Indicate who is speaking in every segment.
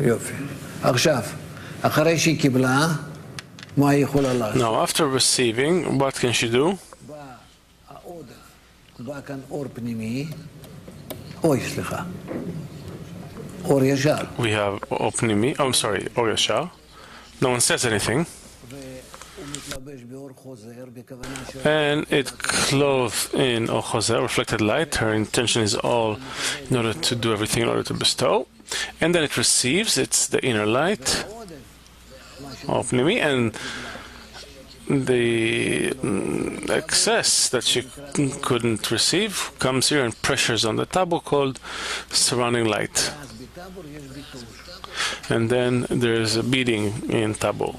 Speaker 1: יופי. עכשיו, אחרי שהיא קיבלה, מה היא יכולה לעשות?
Speaker 2: Now, after receiving, what can she do?
Speaker 1: בא כאן אור פנימי. אוי, סליחה. אור ישר.
Speaker 2: We have or pnimi. Oh, I'm sorry, or yashar. No one says anything. And it clothed in or choser, reflected light. Her intention is all in order to do everything in order to bestow. And then it receives, it's the inner light, or pnimi, and the excess that she couldn't receive comes here and pressures on the tabu called surrounding light. And then there's a beating in tabu.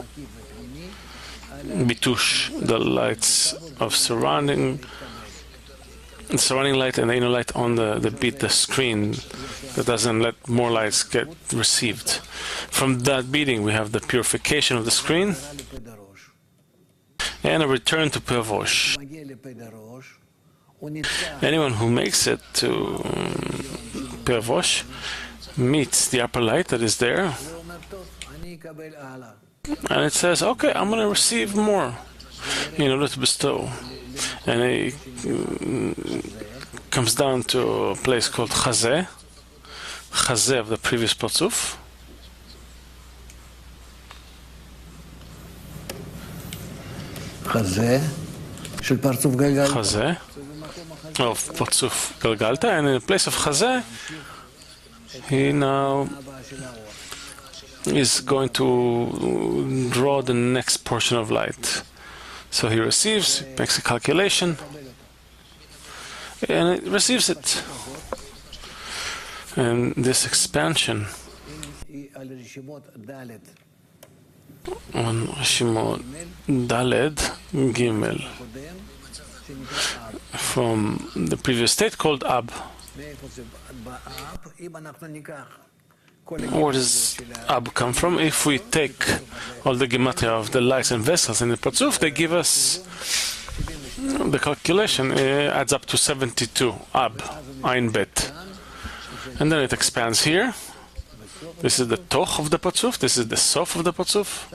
Speaker 2: Bitush, the lights of surrounding light and the inner light on the beat, the screen that doesn't let more lights get received. From that beating we have the purification of the screen and a return to Pevosh. Anyone who makes it to Pevosh meets the upper light that is there, and it says, okay, I'm going to receive more in order to bestow. And it comes down to a place called Chazeh of the previous Parzuf.
Speaker 1: Chazeh
Speaker 2: of Parzuf Galgalta, and in the place of Chazeh, he now is going to draw the next portion of light. So he receives, makes a calculation, and it receives it. And this expansion on Rishimot Daled Gimel from the previous state called Ab. Where does Ab come from? If we take all the gematria of the lights and vessels in the Parzuf, they give us the calculation adds up to 72 Ab, Ein Bet. And then it expands here. This is the Toch of the Parzuf, this is the Sof of the Parzuf.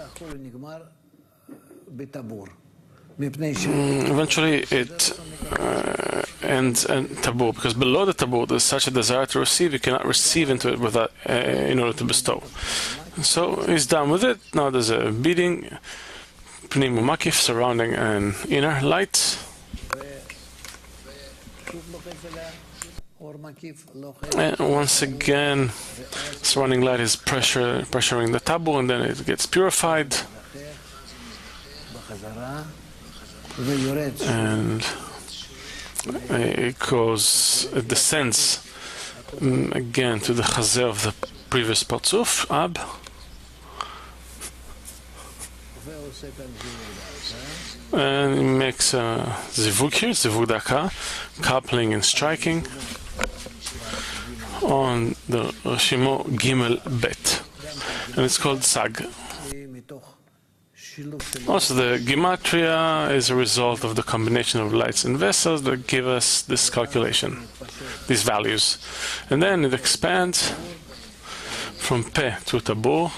Speaker 2: Eventually it ends in taboo, because below the taboo there's such a desire to receive, you cannot receive into it without, in order to bestow. So he's done with it. Now there's a beating, pnimu makif, surrounding an inner light. And once again, surrounding light is pressuring the tabu, and then it gets purified. And it descends again to the chazeh of the previous Parzuf, Ab. And it makes a zivug here, zivug daka, coupling and striking on the Rishimo Gimel Bet. And it's called Sag. Also, the gematria is a result of the combination of lights and vessels that give us this calculation, these values. And then it expands from Pe to Tabur.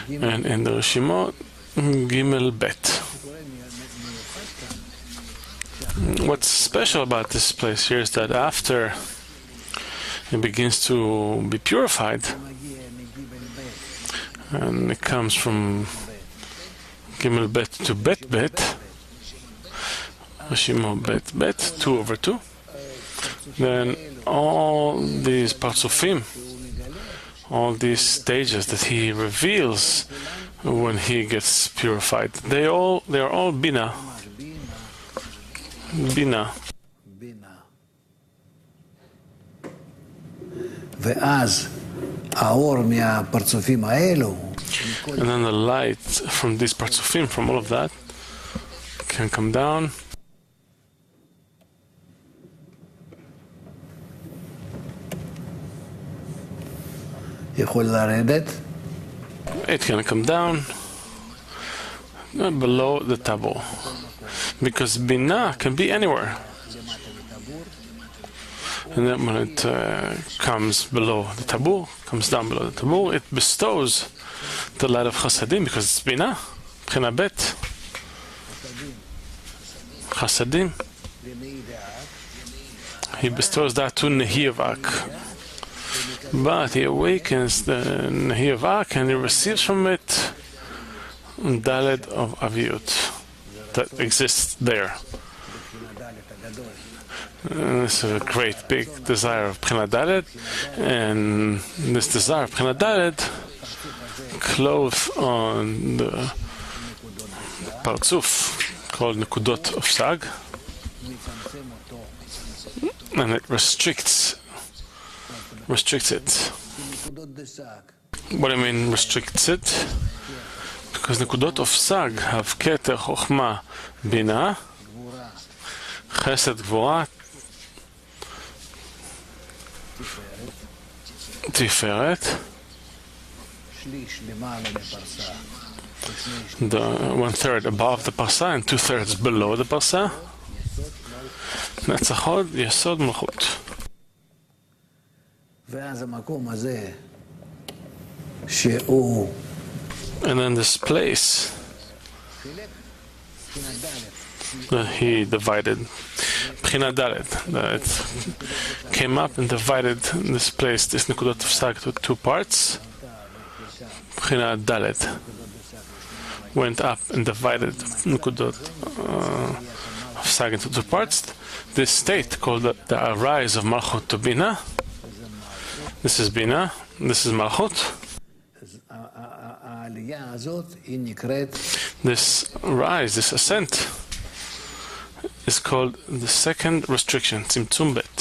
Speaker 2: And in the Rishimot, Gimel Bet. What's special about this place here is that after it begins to be purified, and it comes from Gimel Bet to Bet Bet, Rishimo Bet Bet, 2 over 2, then all these Parzufim, all these stages that he reveals when he gets purified, they are all Bina. Bina. And then the light from these Parzufim, from all of that, can come down. It can come down below the tabu, because Bina can be anywhere. And then when it comes below the tabur, comes down below the tabur, it bestows the light of chasadim because it's bina, b'china bet, chasadim. He bestows that to Nehi of Ak. But he awakens the Nehi of Ak and he receives from it Dalet of Aviyut that exists there. This is a great big desire of B'china Dalet, and this desire of B'china Dalet clothes on the Partzuf called Nekudot of Sag, and it restricts it. What do I mean restricts it? Because Nekudot of Sag have Keter, Chochma, Bina, Chesed, Gvura, Tiferet. The 1/3 above the parsa and 2/3 below the parsa. That's a Hod Yesod Malchut. And then this place that he divided, B'china Dalet, that it came up and divided this place, this Nekudot of Sag, to two parts. B'china Dalet went up and divided Nekudot of Sag into two parts. This state called the arise of Malchut to Bina. This is Bina, this is Malchut. This rise, this ascent, is called the second restriction, Tzimtzum Bet.